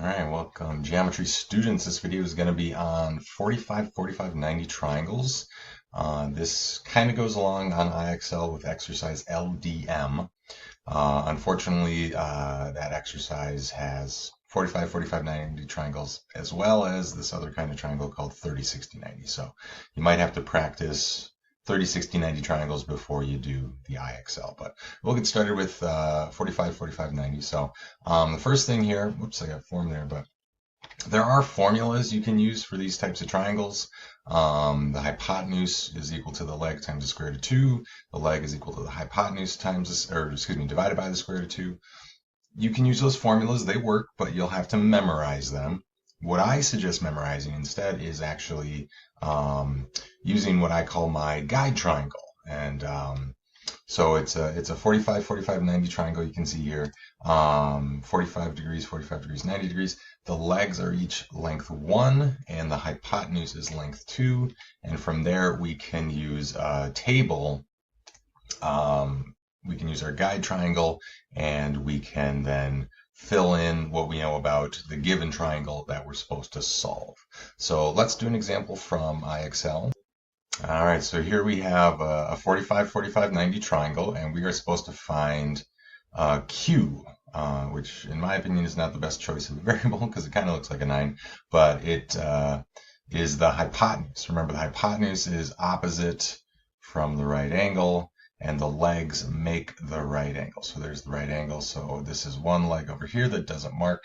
Alright, welcome geometry students. This video is going to be on 45, 45, 90 triangles. This kind of goes along on IXL with exercise LDM. Unfortunately, that exercise has 45, 45, 90 triangles as well as this other kind of triangle called 30, 60, 90. So you might have to practice 30, 60, 90 triangles before you do the IXL. But we'll get started with 45, 45, 90. So the first thing here, whoops, I got form there, but there are formulas you can use for these types of triangles. The hypotenuse is equal to the leg times the square root of 2. The leg is equal to the hypotenuse times, divided by the square root of 2. You can use those formulas, they work, but you'll have to memorize them. What I suggest memorizing instead is actually using what I call my guide triangle. And so it's a 45, 45, 90 triangle you can see here. 45 degrees, 90 degrees. The legs are each length 1 and the hypotenuse is length 2. And from there we can use a table. We can use our guide triangle and we can then fill in what we know about the given triangle that we're supposed to solve. So let's do an example from IXL. All right, so here we have a 45, 45, 90 triangle, and we are supposed to find Q, which in my opinion is not the best choice of a variable because it kind of looks like a 9, but it is the hypotenuse. Remember, the hypotenuse is opposite from the right angle, and the legs make the right angle. So there's the right angle. So this is one leg over here that doesn't mark,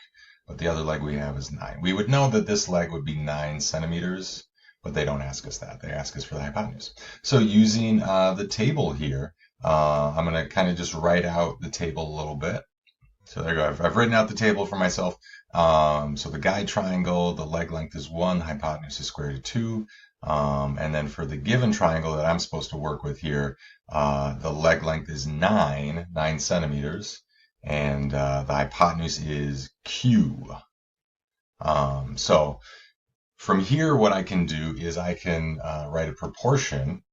but the other leg we have is 9. We would know that this leg would be 9 centimeters, but they don't ask us that. They ask us for the hypotenuse. So using the table here, I'm going to kind of just write out the table a little bit. So there you go. I've written out the table for myself. So the guide triangle, the leg length is 1, the hypotenuse is square root of 2. And then for the given triangle that I'm supposed to work with here, the leg length is 9 centimeters, and the hypotenuse is Q. So from here, what I can do is I can write a proportion,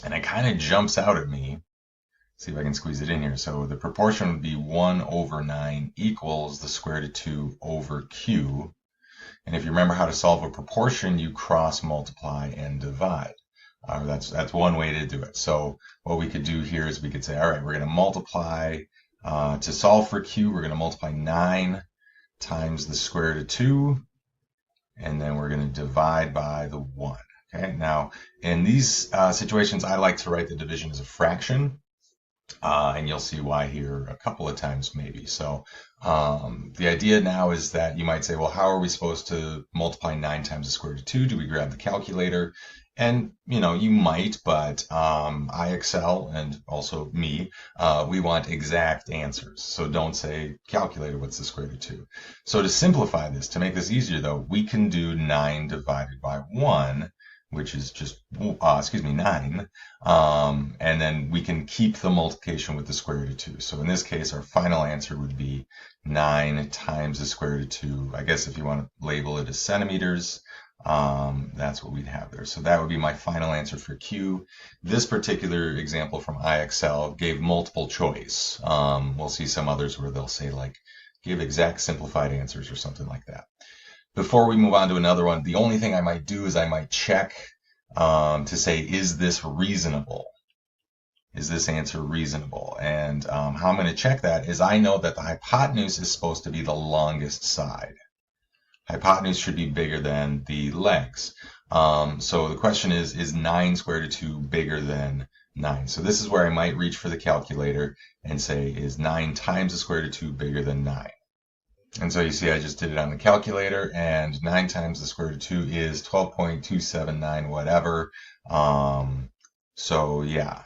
and it kind of jumps out at me. See if I can squeeze it in here. So the proportion would be 1 over 9 equals the square root of 2 over Q. And if you remember how to solve a proportion, you cross multiply and divide. That's one way to do it. So what we could do here is we could say, all right, we're going to multiply, to solve for Q, we're going to multiply 9 times the square root of 2, and then we're going to divide by the 1. Okay, now in these situations, I like to write the division as a fraction. And you'll see why here a couple of times maybe. So the idea now is that you might say, well, how are we supposed to multiply 9 times the square root of 2? Do we grab the calculator? And, you know, you might, but IXL and also me, we want exact answers. So don't say, calculator, what's the square root of 2? So to simplify this, to make this easier though, we can do 9 divided by 1, which is just, 9. And then we can keep the multiplication with the square root of 2. So in this case, our final answer would be 9 times the square root of 2. I guess if you want to label it as centimeters, that's what we'd have there. So that would be my final answer for Q. This particular example from IXL gave multiple choice. We'll see some others where they'll say like, give exact simplified answers or something like that. Before we move on to another one, the only thing I might do is I might check to say, is this reasonable? Is this answer reasonable? And how I'm going to check that is I know that the hypotenuse is supposed to be the longest side. Hypotenuse should be bigger than the legs. So the question is 9 square root of 2 bigger than 9? So this is where I might reach for the calculator and say, is 9 times the square root of 2 bigger than 9? And so you see I just did it on the calculator, and 9 times the square root of 2 is 12.279 whatever. So yeah,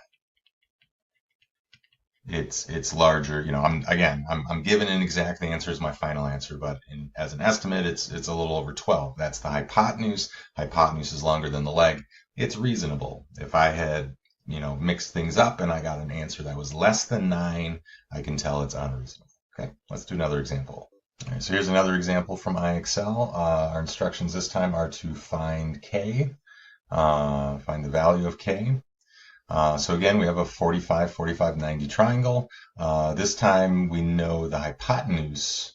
it's larger. You know, I'm given an exact answer as my final answer, but as an estimate, it's a little over 12. That's the hypotenuse. Hypotenuse is longer than the leg. It's reasonable. If I had, you know, mixed things up and I got an answer that was less than 9, I can tell it's unreasonable. Okay, let's do another example. All right, so here's another example from IXL. Our instructions this time are to find K, find the value of K. So again, we have a 45, 45, 90 triangle. This time we know the hypotenuse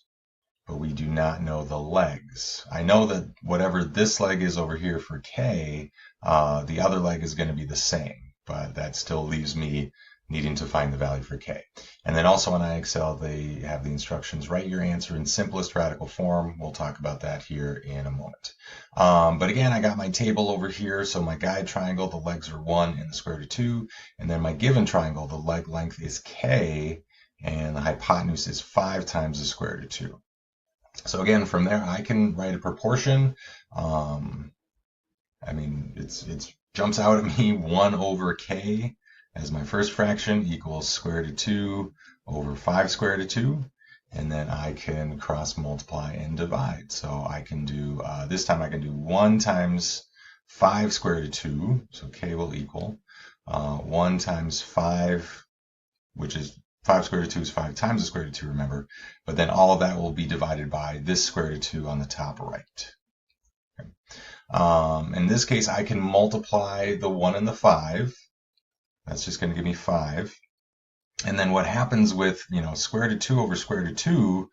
but we do not know the legs. I know that whatever this leg is over here for k, the other leg is going to be the same, but that still leaves me needing to find the value for k. And then also on IXL, they have the instructions, write your answer in simplest radical form. We'll talk about that here in a moment. But again, I got my table over here. So my guide triangle, the legs are 1 and the square root of 2. And then my given triangle, the leg length is k, and the hypotenuse is 5 times the square root of 2. So again, from there, I can write a proportion. I mean, it jumps out at me 1 over k as my first fraction equals square root of 2 over 5 square root of 2. And then I can cross multiply and divide. So I can do, this time I can do 1 times 5 square root of 2. So k will equal 1 times 5, which is 5 square root of 2 is 5 times the square root of 2, remember. But then all of that will be divided by this square root of 2 on the top right. Okay. In this case, I can multiply the 1 and the 5. That's just going to give me 5. And then what happens with, square root of 2 over square root of 2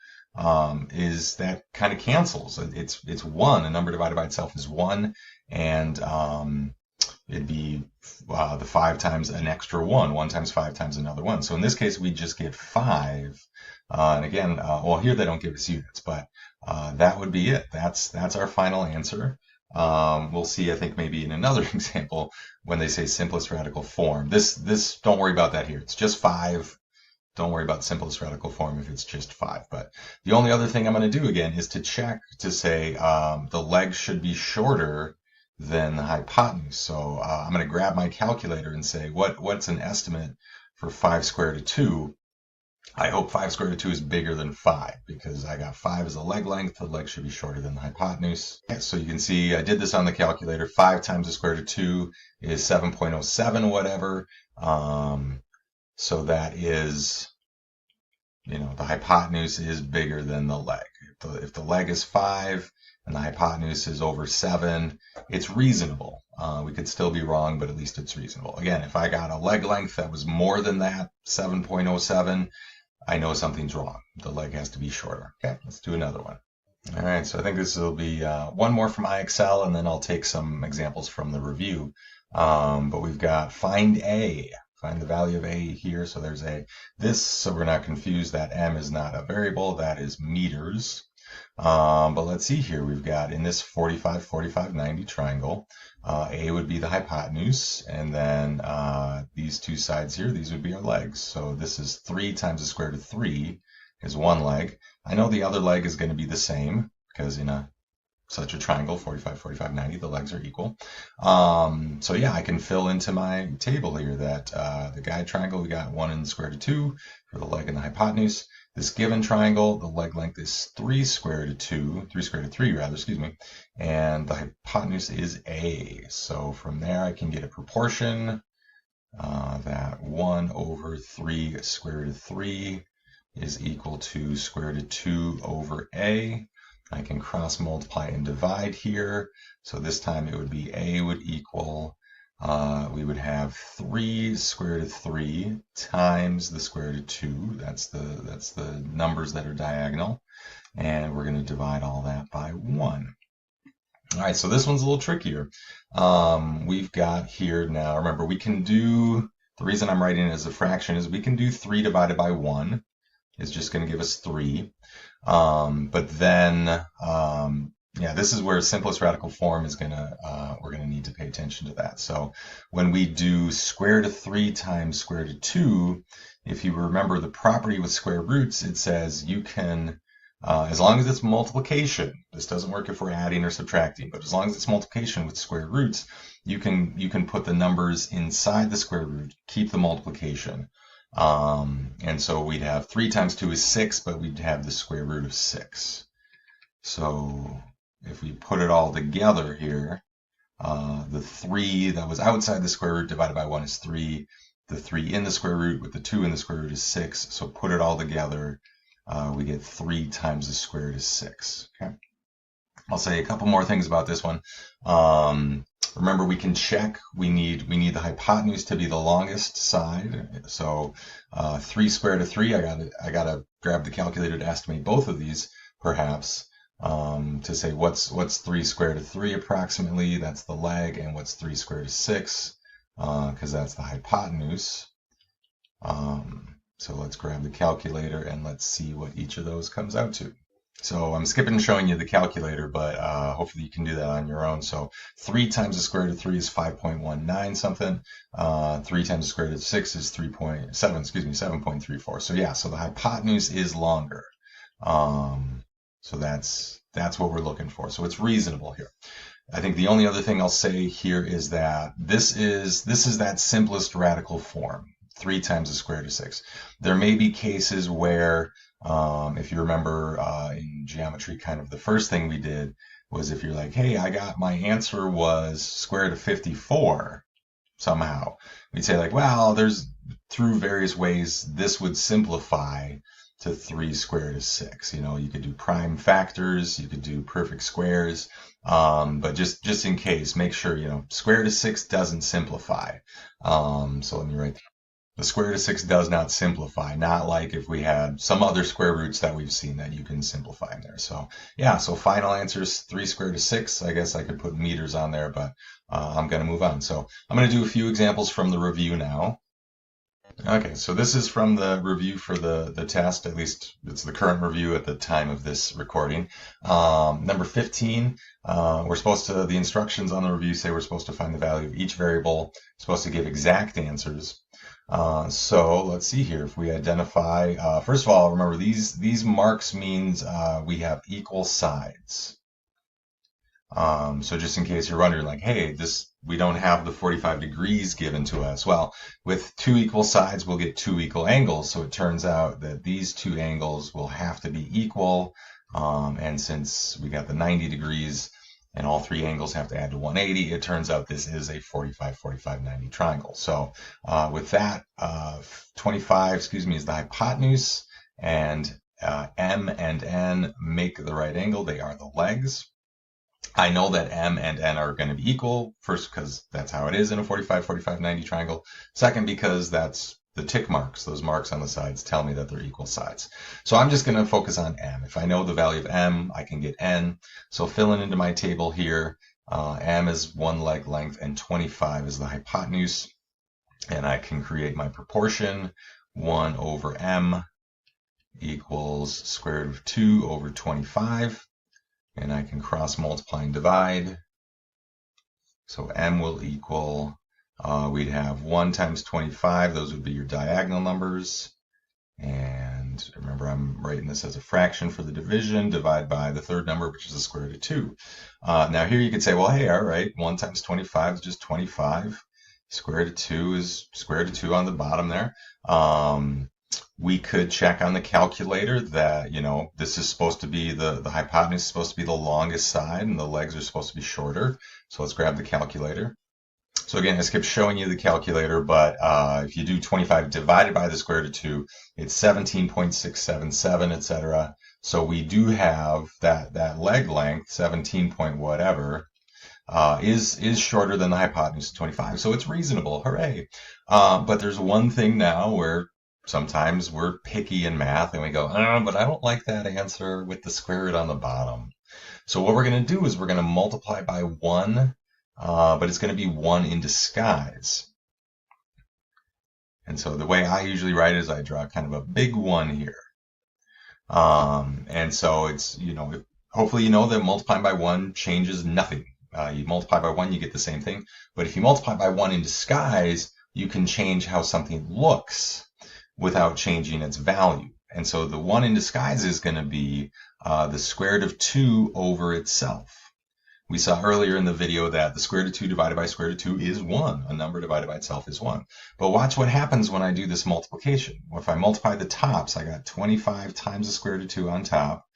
is that kind of cancels. It's 1. A number divided by itself is 1. And it'd be the 5 times an extra 1. 1 times 5 times another 1. So in this case, we just get 5. And again, well, here they don't give us units, but that would be it. That's our final answer. We'll see, I think, maybe in another example when they say simplest radical form. This don't worry about that here. It's just 5. Don't worry about simplest radical form if it's just 5. But the only other thing I'm going to do again is to check to say the legs should be shorter than the hypotenuse. So I'm going to grab my calculator and say what's an estimate for 5 square root of 2. I hope 5 square root of 2 is bigger than 5 because I got 5 as a leg length. The leg should be shorter than the hypotenuse. Okay, so you can see I did this on the calculator. 5 times the square root of 2 is 7.07 whatever. So that is, the hypotenuse is bigger than the leg. If the leg is 5 and the hypotenuse is over 7, it's reasonable. We could still be wrong, but at least it's reasonable. Again, if I got a leg length that was more than that, 7.07, I know something's wrong. The leg has to be shorter. Okay, let's do another one. All right, so I think this will be one more from IXL, and then I'll take some examples from the review. But we've got find A. Find the value of A here. So there's this, so we're not confused that M is not a variable, that is meters. But let's see here, we've got in this 45, 45, 90 triangle, A would be the hypotenuse, and then these two sides here, these would be our legs. So this is 3 times the square root of 3 is one leg. I know the other leg is going to be the same because in such a triangle, 45, 45, 90, the legs are equal. So yeah, I can fill into my table here that the guide triangle, we got 1 and the square root of 2 for the leg and the hypotenuse. This given triangle, the leg length is 3 square root of 2, 3 square root of 3 rather, excuse me, and the hypotenuse is A. So from there I can get a proportion that 1 over 3 square root of 3 is equal to square root of 2 over A. I can cross multiply and divide here. So this time it would be A would equal, we would have 3 square root of 3 times the square root of 2. That's the numbers that are diagonal. And we're going to divide all that by 1. All right, so this one's a little trickier. We've got here now, remember, we can do, the reason I'm writing it as a fraction is we can do 3 divided by 1 is just going to give us 3. But then, yeah, this is where simplest radical form is we're gonna need to pay attention to that. So when we do square root of 3 times square root of 2, if you remember the property with square roots, it says you can, as long as it's multiplication, this doesn't work if we're adding or subtracting, but as long as it's multiplication with square roots, you can put the numbers inside the square root, keep the multiplication. And so we'd have 3 times 2 is 6, but we'd have the square root of 6. So if we put it all together here, the 3 that was outside the square root divided by 1 is 3. The 3 in the square root with the 2 in the square root is 6. So put it all together, we get 3 times the square root is 6. Okay. I'll say a couple more things about this one. Remember, we can check. We need the hypotenuse to be the longest side. So 3 square root of 3. I gotta grab the calculator to estimate both of these. perhaps, to say what's 3 squared of 3 approximately, that's the leg, and what's 3 squared of 6, because that's the hypotenuse. So let's grab the calculator and let's see what each of those comes out to. So I'm skipping showing you the calculator, but hopefully you can do that on your own. So 3 times the square root of 3 is 5.19 something. 3 times the square root of 6 is 7.34. So yeah, so the hypotenuse is longer. So that's what we're looking for. So it's reasonable here. I think the only other thing I'll say here is that this is that simplest radical form, 3 times the square root of 6. There may be cases where, if you remember in geometry, kind of the first thing we did was if you're like, hey, I got my answer was square root of 54 somehow. We'd say like, well, there's through various ways this would simplify to 3 square root of 6. You know, you could do prime factors, you could do perfect squares, but just in case, make sure, you know, square root of 6 doesn't simplify. So let me write that. The square root of 6 does not simplify, not like if we had some other square roots that we've seen that you can simplify in there. So yeah, so final answer is 3 square root of 6. I guess I could put meters on there, but I'm going to move on. So I'm going to do a few examples from the review now. Okay, so this is from the review for the test, at least it's the current review at the time of this recording. Number 15, the instructions on the review say we're supposed to find the value of each variable, supposed to give exact answers. So let's see here. If we identify, first of all, remember these marks means we have equal sides. So just in case you're wondering, like, hey, we don't have the 45 degrees given to us. Well, with 2 equal sides, we'll get 2 equal angles. So it turns out that these 2 angles will have to be equal. And since we got the 90 degrees and all 3 angles have to add to 180, it turns out this is a 45, 45, 90 triangle. So with that, 25, is the hypotenuse, and M and N make the right angle. They are the legs. I know that M and N are going to be equal, first because that's how it is in a 45, 45, 90 triangle. Second, because that's the tick marks. Those marks on the sides tell me that they're equal sides. So I'm just going to focus on M. If I know the value of M, I can get N. So filling into my table here, M is 1 leg length and 25 is the hypotenuse. And I can create my proportion. 1 over M equals square root of 2 over 25. And I can cross multiply and divide. So M will equal, we'd have 1 times 25. Those would be your diagonal numbers. And remember, I'm writing this as a fraction for the division, divide by the third number, which is the square root of 2. Now here you could say, well, hey, all right, 1 times 25 is just 25. Square root of 2 is square root of 2 on the bottom there. We could check on the calculator that, you know, this is supposed to be the hypotenuse is supposed to be the longest side and the legs are supposed to be shorter. So let's grab the calculator. So again, I skipped showing you the calculator, but if you do 25 divided by the square root of 2, it's 17.677, etc. So we do have that leg length, 17 point whatever, is shorter than the hypotenuse of 25. So it's reasonable, hooray. But there's one thing now where sometimes we're picky in math and we go, but I don't like that answer with the square root on the bottom. So what we're going to do is we're going to multiply by 1, but it's going to be 1 in disguise. And so the way I usually write it is I draw kind of a big 1 here. And so it's, you know, hopefully you know that multiplying by 1 changes nothing. You multiply by 1, you get the same thing. But if you multiply by 1 in disguise, you can change how something looks without changing its value. And so the 1 in disguise is going to be the square root of 2 over itself. We saw earlier in the video that the square root of 2 divided by square root of 2 is 1. A number divided by itself is 1. But watch what happens when I do this multiplication. If I multiply the tops, I got 25 times the square root of 2 on top.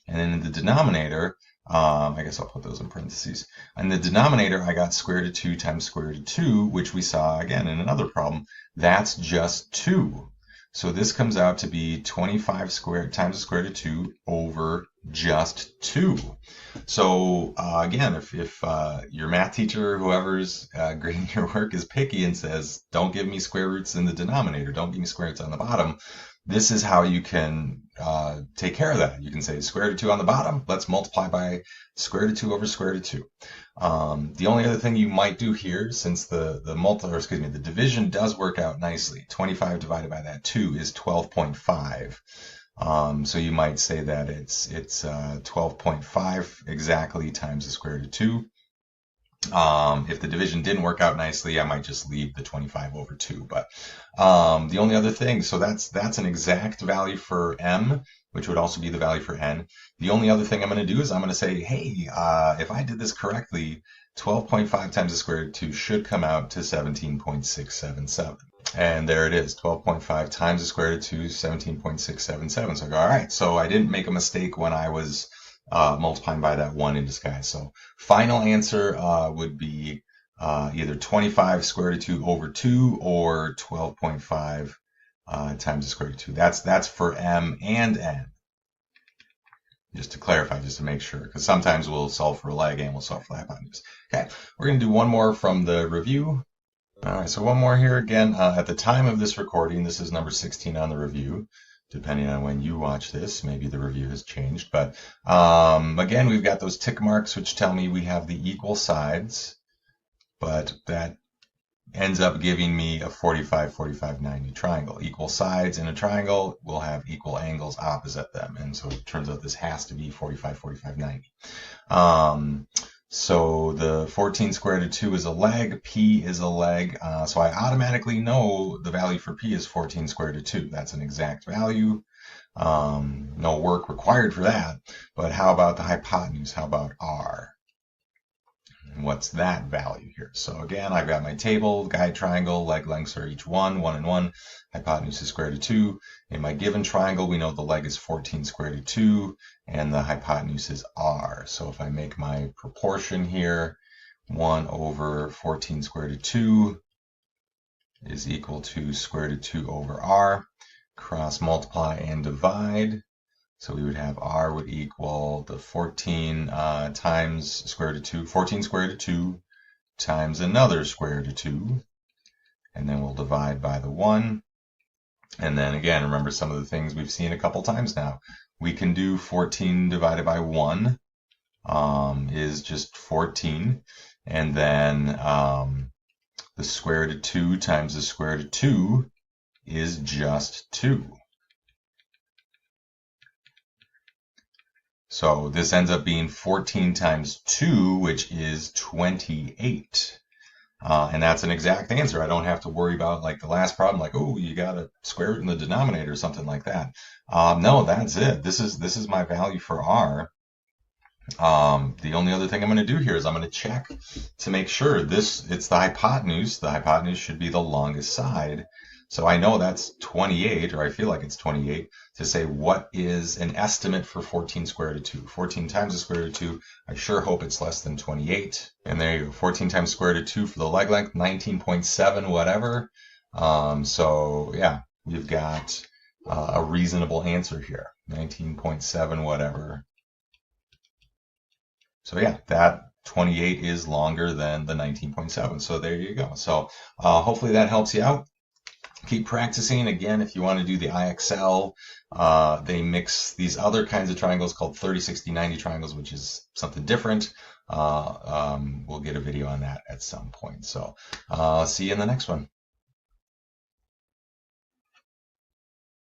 And then in the denominator, I guess I'll put those in parentheses. In the denominator, I got square root of 2 times square root of 2, which we saw again in another problem. That's just 2. So this comes out to be 25 squared times the square root of 2 over just 2. So again, if your math teacher or whoever's grading your work is picky and says, don't give me square roots in the denominator, don't give me square roots on the bottom, this is how you can take care of that. You can say square root of 2 on the bottom. Let's multiply by square root of 2 over square root of 2. The only other thing you might do here, since the division does work out nicely. 25 divided by that 2 is 12.5. So you might say that it's 12.5 exactly times the square root of 2. If the division didn't work out nicely, I might just leave the 25 over 2. But the only other thing, so that's an exact value for m, which would also be the value for n. The only other thing I'm going to do is I'm going to say, hey, if I did this correctly, 12.5 times the square root of 2 should come out to 17.677. And there it is, 12.5 times the square root of 2, 17.677. So I go, all right, so I didn't make a mistake when I was multiplying by that 1 in disguise. So final answer would be either 25 square root of 2 over 2 or 12.5 times the square root of 2. That's for m and n. Just to clarify, just to make sure, because sometimes we'll solve for a leg and we'll solve for the hypotenuse. Okay, we're going to do one more from the review. All right, so one more here again. At the time of this recording, this is number 16 on the review. Depending on when you watch this, maybe the review has changed. But again, we've got those tick marks, which tell me we have the equal sides. But that ends up giving me a 45, 45, 90 triangle. Equal sides in a triangle will have equal angles opposite them. And so it turns out this has to be 45, 45, 90. So the 14 square root of 2 is a leg, p is a leg, so I automatically know the value for p is 14 square root of 2. That's an exact value. No work required for that. But how about the hypotenuse? How about r? And what's that value here? So again, I've got my table, guide triangle, leg lengths are each 1 and 1. Hypotenuse is square root of 2. In my given triangle, we know the leg is 14 square root of 2, and the hypotenuse is r. So if I make my proportion here, 1 over 14 square root of 2 is equal to square root of 2 over r. Cross multiply and divide. So we would have r would equal the 14 times square root of 2, 14 square root of 2 times another square root of 2. And then we'll divide by the 1. And then again, remember some of the things we've seen a couple times now. We can do 14 divided by 1 is just 14. And then the square root of 2 times the square root of 2 is just 2. So this ends up being 14 times 2, which is 28. And that's an exact answer. I don't have to worry about like the last problem, like, oh, you got a square root in the denominator or something like that. No, that's it. This is my value for r. The only other thing I'm going to do here is I'm going to check to make sure it's the hypotenuse. The hypotenuse should be the longest side. So I know that's 28, or I feel like it's 28, to say what is an estimate for 14 square root of 2. 14 times the square root of 2, I sure hope it's less than 28. And there you go, 14 times square root of 2 for the leg length, 19.7 whatever. So yeah, we've got a reasonable answer here, 19.7 whatever. So yeah, that 28 is longer than the 19.7. So there you go. So hopefully that helps you out. Keep practicing. Again, if you want to do the IXL, they mix these other kinds of triangles called 30, 60, 90 triangles, which is something different. We'll get a video on that at some point. So see you in the next one.